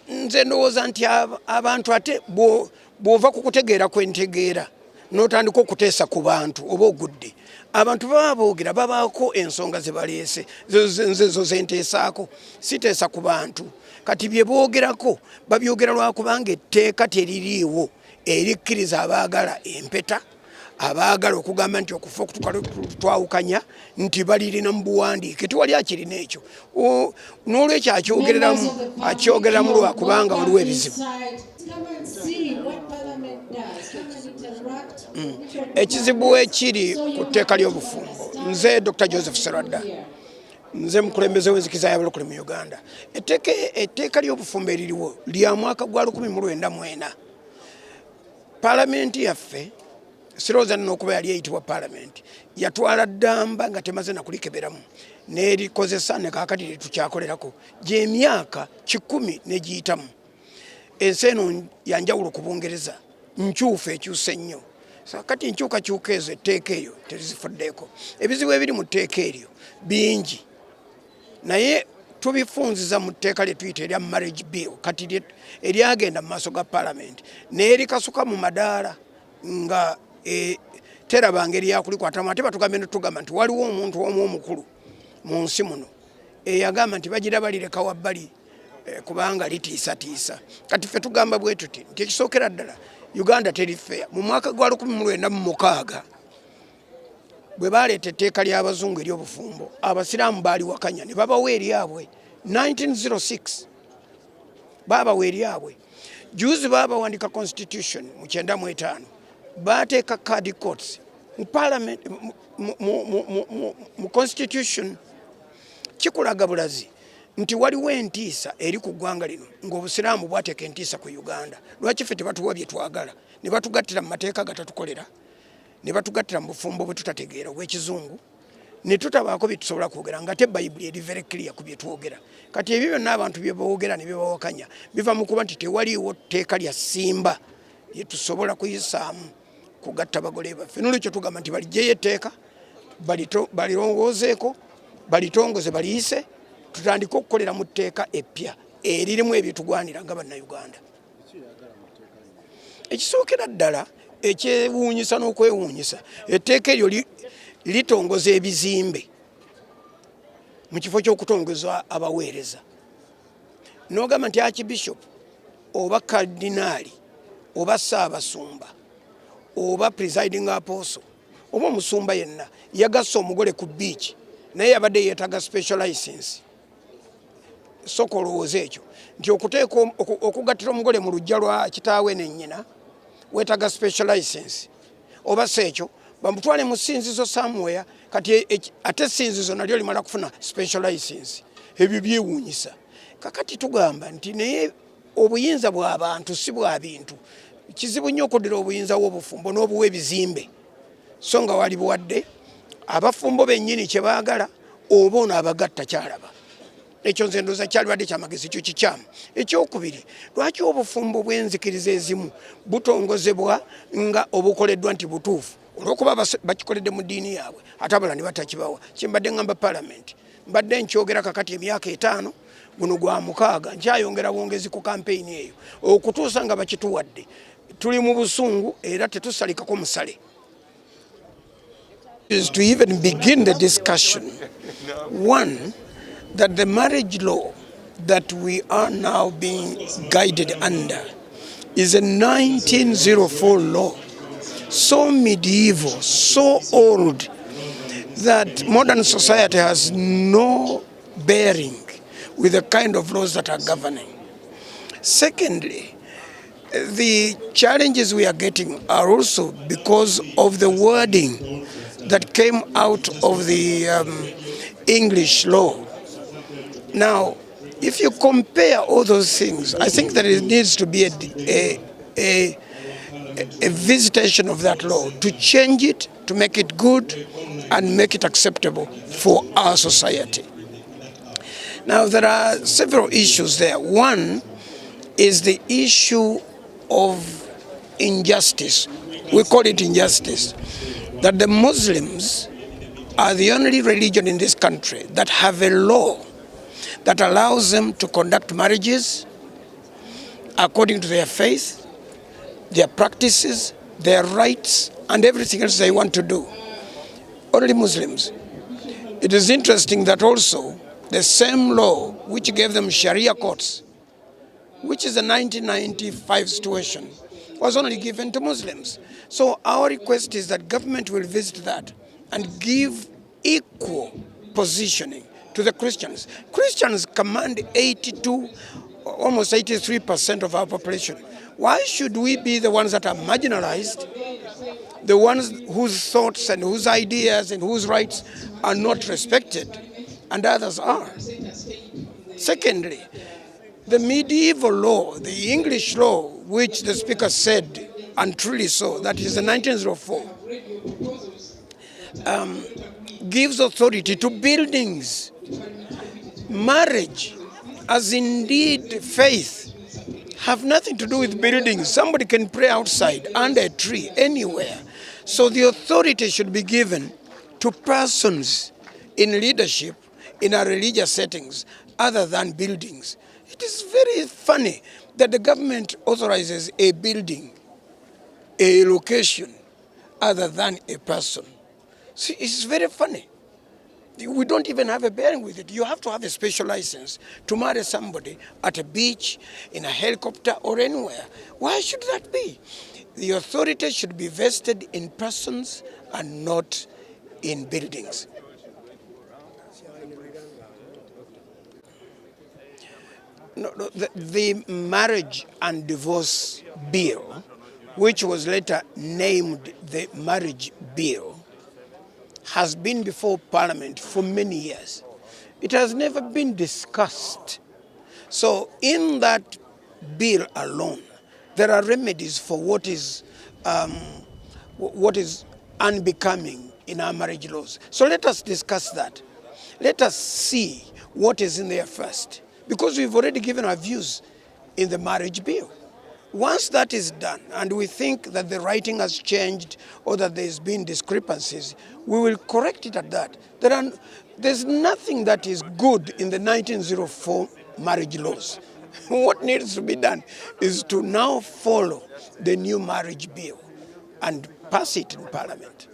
nze ndowooza nti abantu ate bw'ova ku kutegeera kwentegeera n'otandika okuteesa ku bantu oba ogudde abantu baba boogera babaako ensonga ze baleese nze zo zenteesaako siteesa ku bantu kati bye boogerako babyogera lwakubanga etteeka teririiwo erikkiriza abaagala empeta abaagala okugamba nti okufa okutwawukanya nti balirina mu buwandiike tiwali akirina ekyo n'olwekyo akyogereramu lwakubanga waliwo ebizibu. Ekizibu ekiri ku tteeka ly'obufumbo, nze Dr. Joseph Serwadda, nze mukulembeze w'enzikiza y'abalokole mu Uganda. Etteeka ly'obufumbo eririwo lya mwaka gwa 1994. Paalamenti yaffe sirowooza n'okuba yali eyitibwa paalamenti yatwala ddamba nga temaze na kulikeberamu n'erikozesa ne kaakati litukyakolerako gy'emyaka 10 ne giyitamu. Ensi eno yanjawulo ku Bungereza nkyufu ekyuse nnyo. Kati nkyukakyuka ezo etteeka eryo terizifuddeeko. Ebizibu ebiri mu tteeka eryo bingi naye tubifunziza mu tteeka lye tuyita erya marriage bill kati eryagenda mu maaso ga paalamenti n'erikasuka mu madaala nga terabanga eryakulikwatamu ate batugambye netugamba nti waliwo omuntu omu omukulu mu nsi muno eyagamba nti bagira balireka wabbali kubanga litiisatiisa. Kati ffe tugamba bwe tuti nti ekisookera ddala Uganda teri fair. Mu mwaka gwa 1996 bwe baleeta etteeka ly'abazungu ery'obufumbo abasiraamu baali wakanya ne babawa eryabwe 1906 baabawa eryabwe. Juzi baabawandika constitution mu 95 bateeka card courts mu parliament mu constitution. Kikulaga bulazi nti waliwo entiisa eri ku ggwanga lino ng'obusiraamu bwateeka entiisa ku Uganda. Lwaki ffe tebatuwa bye twagala ne batugattira mu mateeka gatatukolera ne batugattira mu bufumbo bwe tutategeera obw'ekizungu ne tutabaako bye tusobola kwogera nga te bayibuli eri very clear ku bye twogera. Kati ebyo byonna abantu bye boogera ne bye bawakanya biva mu kuba nti tewaliiwo tteeka lya ssimba lye tusobola kuyisaamu kugatta bagole baffe. N'olwekyo tugamba nti balijjeyo etteeka balirongoozeeko balitongoze baliyise tutandika okukolera mu tteeka eppya eririmu ebyetugwanira nga bannayuganda. Ekisookera ddala ekyewuunyisa n'okwewuunyisa etteeka eryo litongoza ebizimbe mu kifo ky'okutongoza abaweereza. N'ogamba nti archbishop oba kardinaali oba ssaabasumba oba presiding apostle oba omusumba yenna yagassa omugole ku beach naye yabadde yeetaga special license. Soko olowooza ekyo nti okuteeka okugattira omugole mu luggya lwa kitaawe ne nnyina weetaga special license oba si ekyo bamutwale mu ssinzizo somewhere kati ate essinzizo nalyo limala kufuna special license. Ebyo byewuunyisa. Kakati tugamba nti naye obuyinza bw'abantu si bwa bintu. Kizibu nnyo okuddira obuyinza bw'obufumbo n'obuwa ebizimbe so nga wali buwadde abafumbo bennyini kye baagala oba ono abagatta kyalaba. Ekyo nze ndowooza kyalibadde kyamagezi kyo kikyamu. Ekyokubiri, lwaki obufumbo bw'enzikiriza ezimu butongozebwa nga obukoleddwa nti butuufu olw'okuba bakikoledde mu ddiini yaabwe ate abalala ne batakibawa. Kyembadde ngamba paalamenti mbadde nkyogera kakati emyaka 5 guno gwa 6 nkyayongera bwongezi ku kampeyini eyo okutuusa nga bakituwadde. Tuli mu busungu era tetusalikako musale. Is to even begin the discussion, one, that the marriage law that we are now being guided under is a 1904 law, so medieval, so old, that modern society has no bearing with the kind of laws that are governing. Secondly, the challenges we are getting are also because of the wording that came out of the English law. Now, if you compare all those things, I think that it needs to be a visitation of that law to change it, to make it good and make it acceptable for our society. Now, there are several issues there. One is the issue of injustice. We call it injustice. That the Muslims are the only religion in this country that have a law that allows them to conduct marriages according to their faith, their practices, their rights, and everything else they want to do. Only Muslims. It is interesting that also the same law which gave them Sharia courts, which is a 1995 situation, was only given to Muslims. So our request is that government will visit that and give equal positioning to the Christians. Christians command 82, almost 83% of our population. Why should we be the ones that are marginalized, the ones whose thoughts and whose ideas and whose rights are not respected, and others are? Secondly, the medieval law, the English law, which the speaker said, and truly so, that is the 1904, gives authority to buildings. Marriage, as indeed faith, have nothing to do with buildings. Somebody can pray outside, under a tree, anywhere. So the authority should be given to persons in leadership in our religious settings other than buildings. It is very funny that the government authorizes a building, a location, other than a person. See, it's very funny. We don't even have a bearing with it. You have to have a special license to marry somebody at a beach, in a helicopter, or anywhere. Why should that be? The authority should be vested in persons and not in buildings. No, the Marriage and Divorce Bill, which was later named the Marriage Bill, has been before Parliament for many years. It has never been discussed. So in that bill alone, there are remedies for what is unbecoming in our marriage laws. So let us discuss that. Let us see what is in there first, because we've already given our views in the marriage bill. Once that is done, and we think that the writing has changed or that there's been discrepancies, we will correct it at that. There's nothing that is good in the 1904 marriage laws. What needs to be done is to now follow the new marriage bill and pass it in Parliament.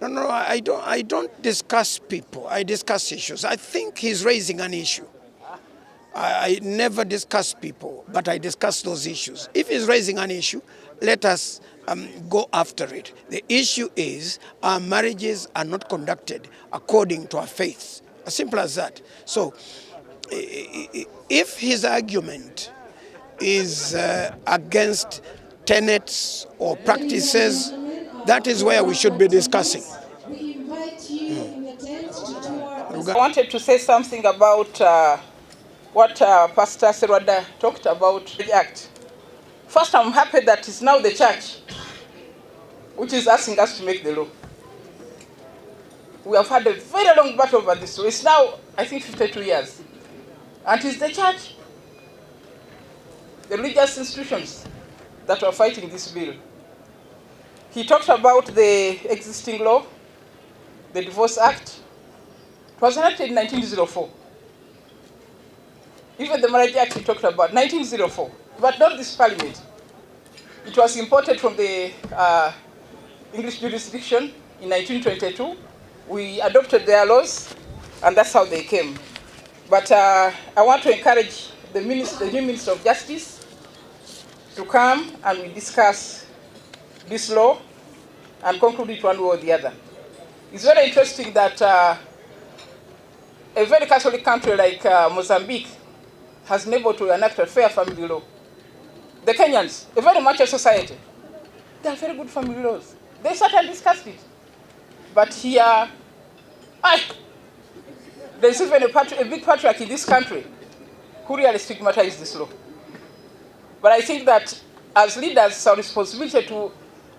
No, I don't discuss people. I discuss issues. I think he's raising an issue. I never discuss people, but I discuss those issues. If he's raising an issue, let us go after it. The issue is our marriages are not conducted according to our faiths. As simple as that. So if his argument is against tenets or practices, that is where we should be discussing. I wanted to say something about what Pastor Serwadda talked about the Act. First, I'm happy that it's now the church which is asking us to make the law. We have had a very long battle over this. So it's now, I think, 52 years. And it's the church, the religious institutions that are fighting this bill. He talked about the existing law, the Divorce Act. It was enacted in 1904. Even the Marriage Act he talked about, 1904, but not this Parliament. It was imported from the English jurisdiction in 1922. We adopted their laws, and that's how they came. But I want to encourage the new Minister of Justice to come and we discuss this law and conclude it one way or the other. It's very interesting that a very Catholic country like Mozambique has been able to enact a fair family law. The Kenyans, a very mature society, they have very good family laws. They certainly discussed it. But here, there's even a big patriarch in this country who really stigmatized this law. But I think that as leaders, it's our responsibility to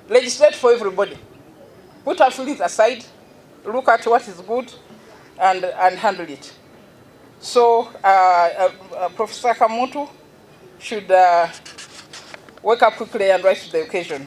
legislate for everybody. Put our feelings aside, look at what is good, and handle it. So Professor Kamuntu should wake up quickly and rise to the occasion.